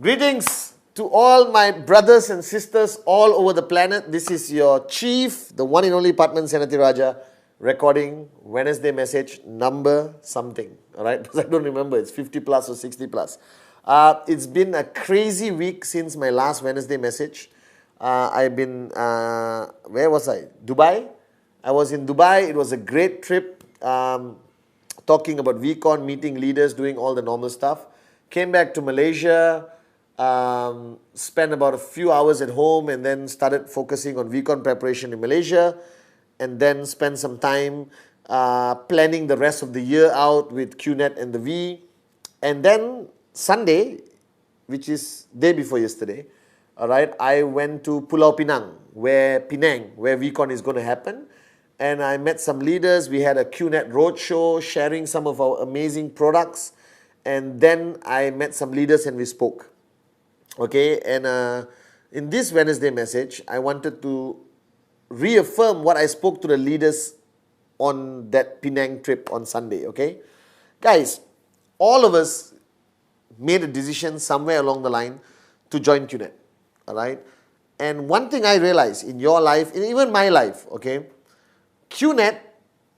Greetings to all my brothers and sisters all over the planet. This is your chief, the one and only Patman Senati Raja, recording Wednesday message number something. Alright, because I don't remember, it's 50 plus or 60 plus. It's been a crazy week since my last Wednesday message. I've been, where was I? Dubai. I was in Dubai. It was a great trip. Talking about VCon, meeting leaders, doing all the normal stuff. Came back to Malaysia. Spent about a few hours at home and then started focusing on VCon preparation in Malaysia, and then spent some time planning the rest of the year out with QNet and the V. And then Sunday, which is day before yesterday, alright, I went to Pulau Pinang, where VCon is going to happen. And I met some leaders. We had a QNet roadshow sharing some of our amazing products. And then I met some leaders and we spoke. Okay, and in this Wednesday message, I wanted to reaffirm what I spoke to the leaders on that Penang trip on Sunday. Okay, guys, all of us made a decision somewhere along the line to join QNet. All right, and one thing I realized in your life, in even my life, okay, QNet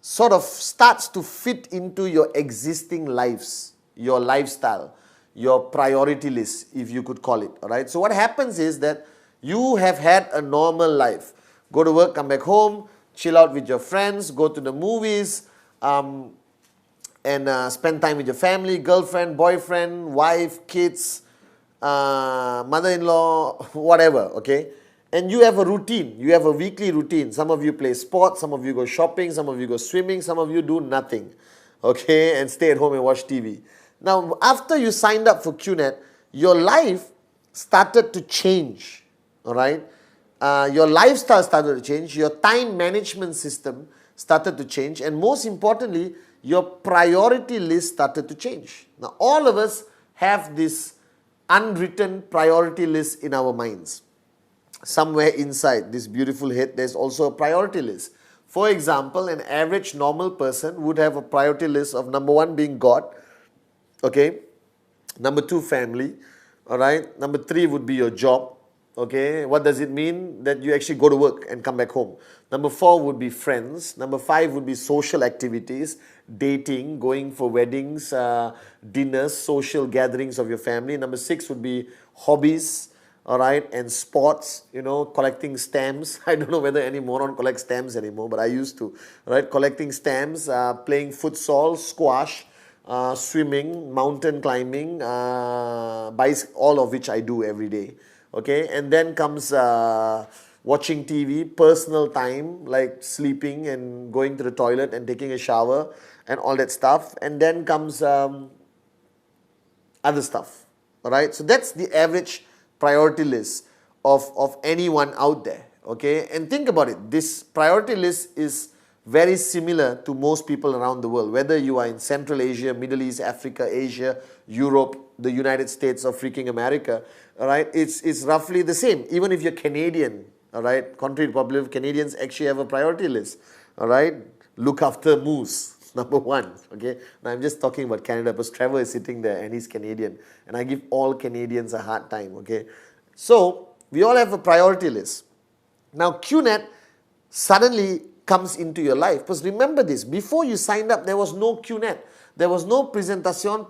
sort of starts to fit into your existing lives, your lifestyle, your priority list, if you could call it. All right. So what happens is that you have had a normal life. Go to work, come back home, chill out with your friends, go to the movies, and spend time with your family, girlfriend, boyfriend, wife, kids, mother-in-law, whatever. Okay. And you have a routine. You have a weekly routine. Some of you play sports, some of you go shopping, some of you go swimming, some of you do nothing. Okay, and stay at home and watch TV. Now, after you signed up for QNet, your life started to change, all right? Your lifestyle started to change, your time management system started to change, and most importantly, your priority list started to change. Now, all of us have this unwritten priority list in our minds. Somewhere inside this beautiful head, there's also a priority list. For example, an average normal person would have a priority list of number one being God. Okay, number two, family. All right, number three would be your job. Okay, what does it mean? That you actually go to work and come back home. Number four would be friends. Number five would be social activities, dating, going for weddings, dinners, social gatherings of your family. Number six would be hobbies. All right, and sports, you know, collecting stamps. I don't know whether any moron collects stamps anymore, but I used to. All right, collecting stamps, playing futsal, squash, swimming, mountain climbing, all of which I do every day. Okay, and then comes watching TV, personal time like sleeping and going to the toilet and taking a shower and all that stuff. And then comes other stuff. All right, so that's the average priority list of anyone out there. Okay, and think about it. This priority list is very similar to most people around the world, whether you are in Central Asia, Middle East, Africa, Asia, Europe, the United States, or freaking America. All right, it's roughly the same. Even if you're Canadian, all right, contrary to popular, Canadians actually have a priority list. All right, look after moose, number one. Okay, now I'm just talking about Canada because Trevor is sitting there and he's Canadian, and I give all Canadians a hard time. Okay, so we all have a priority list. Now QNet suddenly comes into your life. Because remember this, before you signed up, there was no QNet. There was no presentation.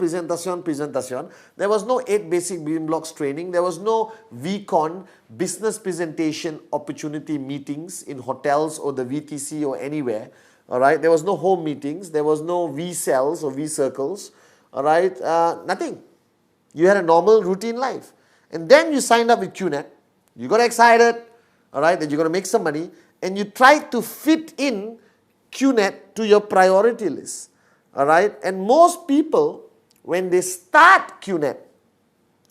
There was no 8 basic building blocks training. There was no VCon, business presentation opportunity meetings in hotels or the VTC or anywhere. All right, there was no home meetings. There was no V cells or V circles. All right, nothing. You had a normal routine life. And then you signed up with QNet. You got excited, all right, that you're going to make some money. And you try to fit in QNet to your priority list. All right. And most people, when they start QNet,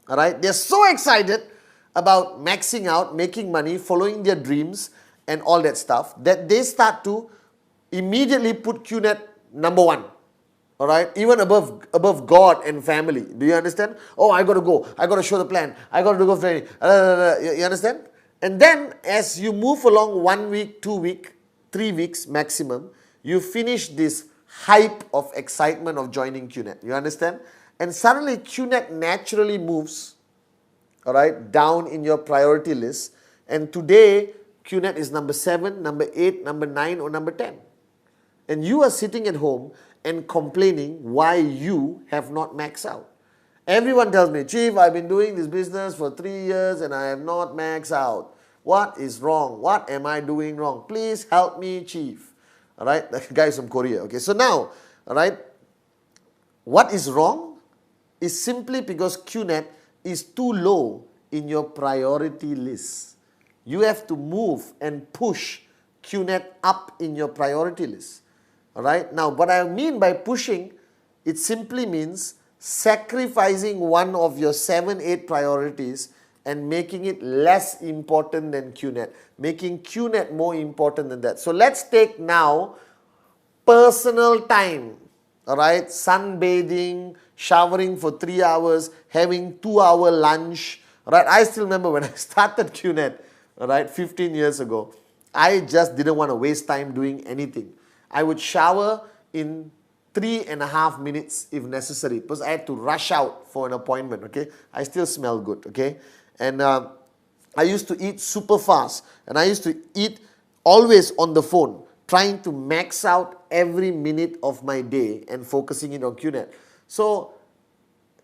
all right, they're so excited about maxing out, making money, following their dreams and all that stuff, that they start to immediately put QNet number one. All right, even above God and family. Do you understand? Oh, I got to go. I got to show the plan. I got to go for training. You understand? And then as you move along 1 week, 2 weeks, 3 weeks maximum, you finish this hype of excitement of joining QNet. You understand? And suddenly QNet naturally moves all right, down in your priority list. And today, QNet is number 7, number 8, number 9, or number 10. And you are sitting at home and complaining why you have not maxed out. Everyone tells me, Chief, I've been doing this business for 3 years and I have not maxed out. What is wrong? What am I doing wrong? Please help me, Chief. All right, the guy is from Korea. Okay, so now, all right, what is wrong is simply because QNet is too low in your priority list. You have to move and push QNet up in your priority list. All right, now what I mean by pushing, it simply means sacrificing one of your 7, 8 priorities and making it less important than QNet, making QNet more important than that. So let's take now personal time, all right, sunbathing, showering for 3 hours, having 2-hour lunch, all right. I still remember when I started QNet, all right, 15 years ago, I just didn't want to waste time doing anything. I would shower in 3.5 minutes if necessary, because I had to rush out for an appointment, okay. I still smell good, okay. And I used to eat super fast, and I used to eat always on the phone, trying to max out every minute of my day and focusing it on QNet. So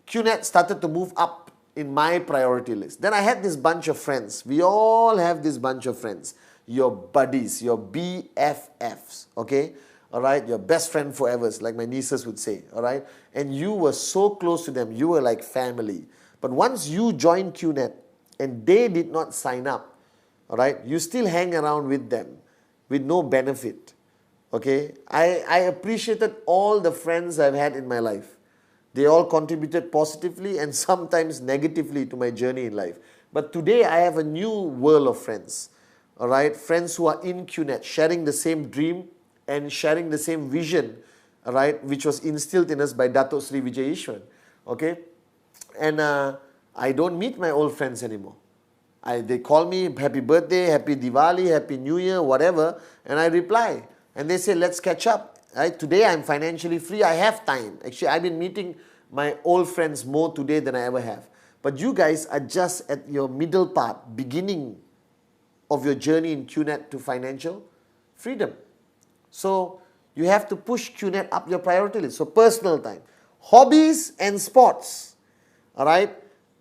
QNet started to move up in my priority list. Then I had this bunch of friends. We all have this bunch of friends. Your buddies, your BFFs, okay? All right, your best friend forever, like my nieces would say, all right? And you were so close to them, you were like family. But once you joined QNet and they did not sign up, all right, you still hang around with them with no benefit, okay? I appreciated all the friends I've had in my life. They all contributed positively and sometimes negatively to my journey in life. But today I have a new world of friends, all right? Friends who are in QNet, sharing the same dream and sharing the same vision, all right, which was instilled in us by Dato Sri Vijay Ishwan, okay? And I don't meet my old friends anymore. They call me happy birthday, happy Diwali, happy New Year, whatever, and I reply. And they say, let's catch up. Right? Today I'm financially free, I have time. Actually, I've been meeting my old friends more today than I ever have. But you guys are just at your middle part, beginning of your journey in QNet to financial freedom. So you have to push QNet up your priority list. So personal time, hobbies and sports, all right?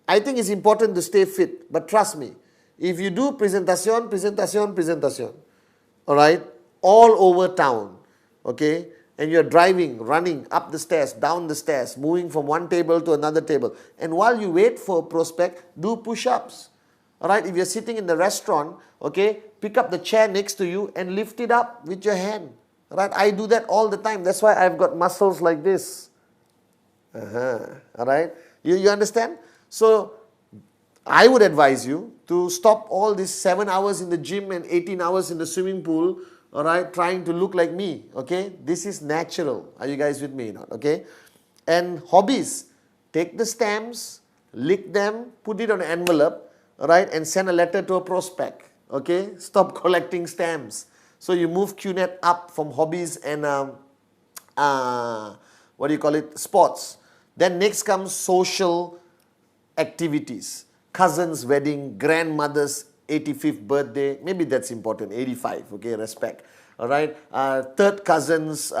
I think it's important to stay fit, but trust me, if you do presentation, all right, all over town, okay, and you're driving, running up the stairs, down the stairs, moving from one table to another table, and while you wait for a prospect, do push-ups, all right? If you're sitting in the restaurant, okay, pick up the chair next to you and lift it up with your hand, all right? I do that all the time. That's why I've got muscles like this, all right? You understand? So I would advise you to stop all these 7 hours in the gym and 18 hours in the swimming pool, all right, trying to look like me, okay? This is natural. Are you guys with me or not, okay? And hobbies, take the stamps, lick them, put it on an envelope, all right, and send a letter to a prospect, okay? Stop collecting stamps. So you move QNet up from hobbies and, sports. Then next comes social activities, cousin's wedding, grandmother's 85th birthday, maybe that's important, 85, okay, respect, all right, third cousin's,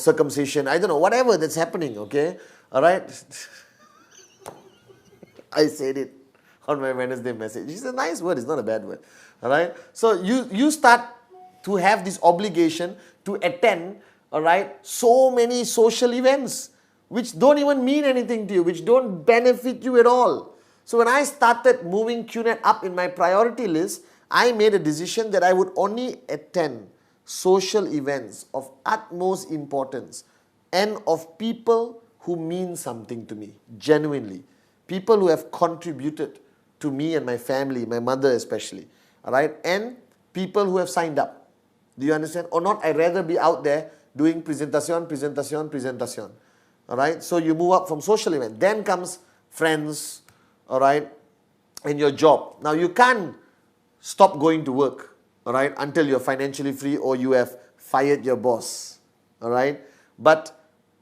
circumcision, I don't know, whatever that's happening, okay, all right. I said it on my Wednesday message. It's a nice word, it's not a bad word, all right. So you start to have this obligation to attend, all right, so many social events which don't even mean anything to you, which don't benefit you at all. So when I started moving QNet up in my priority list, I made a decision that I would only attend social events of utmost importance and of people who mean something to me, genuinely. People who have contributed to me and my family, my mother especially, all right, and people who have signed up. Do you understand? Or not, I'd rather be out there doing presentation. All right, so you move up from social event. Then comes friends, all right, and your job. Now you can't stop going to work, all right, until you're financially free or you have fired your boss, all right. But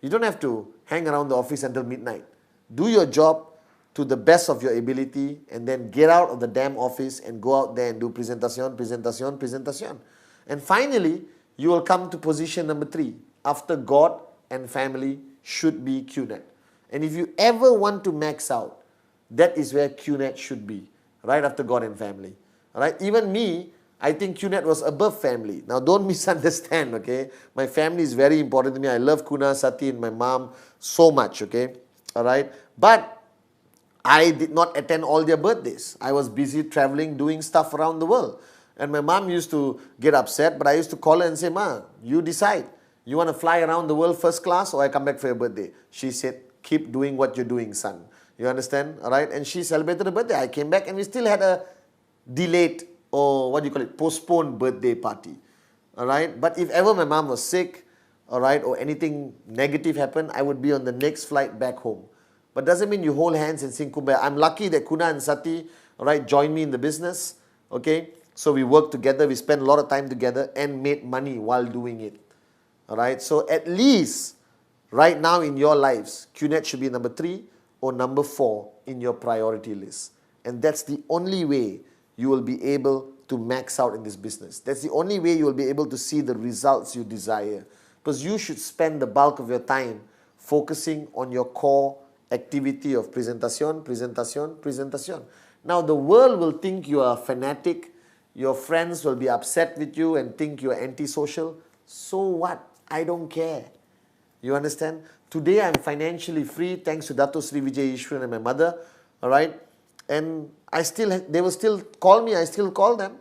you don't have to hang around the office until midnight. Do your job, to the best of your ability, and then get out of the damn office and go out there and do presentation, presentation, presentation. And finally, you will come to position number 3. After God and family should be QNet. And if you ever want to max out, that is where QNet should be, right after God and family. All right? Even me, I think QNet was above family. Now, don't misunderstand, okay? My family is very important to me. I love Kuna, Sati, and my mom so much, okay? All right? But I did not attend all their birthdays. I was busy traveling, doing stuff around the world. And my mom used to get upset, but I used to call her and say, Ma, you decide. You want to fly around the world first class or I come back for your birthday? She said, keep doing what you're doing, son. You understand? All right? And she celebrated her birthday. I came back and we still had a delayed, or what do you call it, postponed birthday party. All right? But if ever my mom was sick, all right, or anything negative happened, I would be on the next flight back home. But doesn't mean you hold hands and sing Kumbaya. I'm lucky that Kuna and Sati, all right, joined me in the business, okay? So we worked together, we spent a lot of time together and made money while doing it, all right? So at least right now in your lives, QNet should be number 3 or number 4 in your priority list. And that's the only way you will be able to max out in this business. That's the only way you will be able to see the results you desire. Because you should spend the bulk of your time focusing on your core activity of presentation, presentation, presentation. Now the world will think you are a fanatic, your friends will be upset with you and think you are antisocial. So what? I don't care. You understand? Today I'm financially free thanks to Dato Sri Vijay Ishwaran and my mother, alright? And they will still call me, I still call them.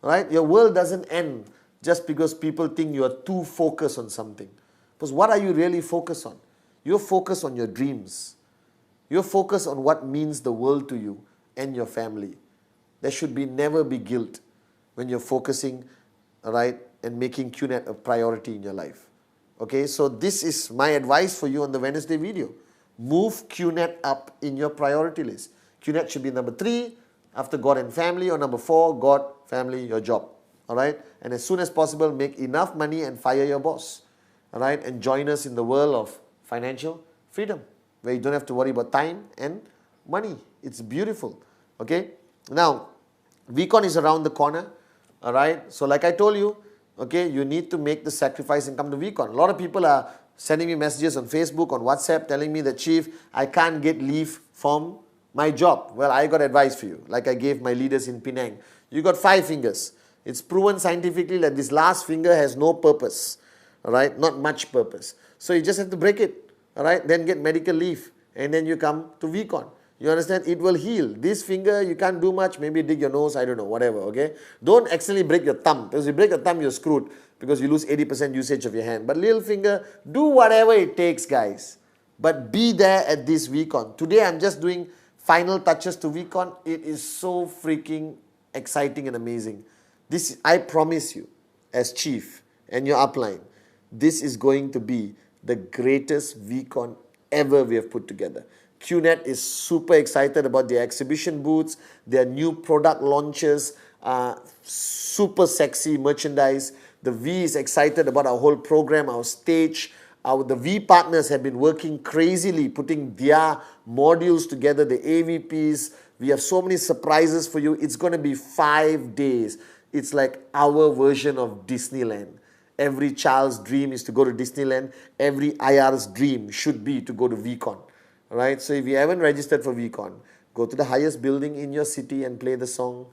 Right? Your world doesn't end just because people think you are too focused on something. Because what are you really focused on? You're focused on your dreams. You're focused on what means the world to you and your family. There should never be guilt when you're focusing, right, and making QNet a priority in your life. Okay, so this is my advice for you on the Wednesday video. Move QNet up in your priority list. QNet should be number 3 after God and family, or number 4, God, family, your job. All right, and as soon as possible, make enough money and fire your boss. All right, and join us in the world of financial freedom, where you don't have to worry about time and money. It's beautiful. Okay, now VCon is around the corner. All right, so like I told you, okay, you need to make the sacrifice and come to VCon. A lot of people are sending me messages on Facebook, on WhatsApp, telling me that, Chief, I can't get leave from my job. Well, I got advice for you, like I gave my leaders in Penang. You got 5 fingers. It's proven scientifically that this last finger has no purpose, all right, not much purpose. So you just have to break it, all right, then get medical leave, and then you come to VCon. You understand? It will heal. This finger, you can't do much, maybe dig your nose, I don't know, whatever, okay? Don't accidentally break your thumb, because if you break your thumb, you're screwed, because you lose 80% usage of your hand. But little finger, do whatever it takes, guys. But be there at this VCon. Today, I'm just doing final touches to VCon. It is so freaking exciting and amazing. This, I promise you, as chief and your upline, this is going to be the greatest VCon ever we have put together. QNet is super excited about their exhibition booths, their new product launches, super sexy merchandise. The V is excited about our whole program, our stage. The V partners have been working crazily, putting their modules together, the AVPs. We have so many surprises for you. It's going to be 5 days. It's like our version of Disneyland. Every child's dream is to go to Disneyland. Every IR's dream should be to go to VCon. All right? So if you haven't registered for VCon, go to the highest building in your city and play the song,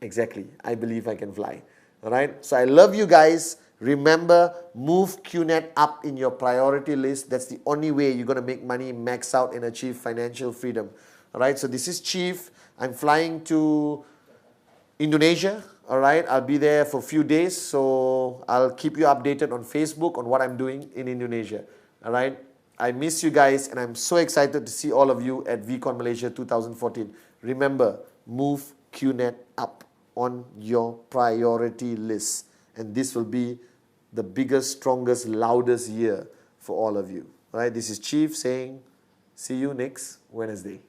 Exactly, I Believe I Can Fly. All right? So I love you guys. Remember, move QNet up in your priority list. That's the only way you're going to make money, max out, and achieve financial freedom. All right? So this is Chief. I'm flying to Indonesia. All right? I'll be there for a few days. So I'll keep you updated on Facebook on what I'm doing in Indonesia. All right? I miss you guys, and I'm so excited to see all of you at VCon Malaysia 2014. Remember, move QNet up on your priority list. And this will be the biggest, strongest, loudest year for all of you. All right, this is Chief saying, see you next Wednesday.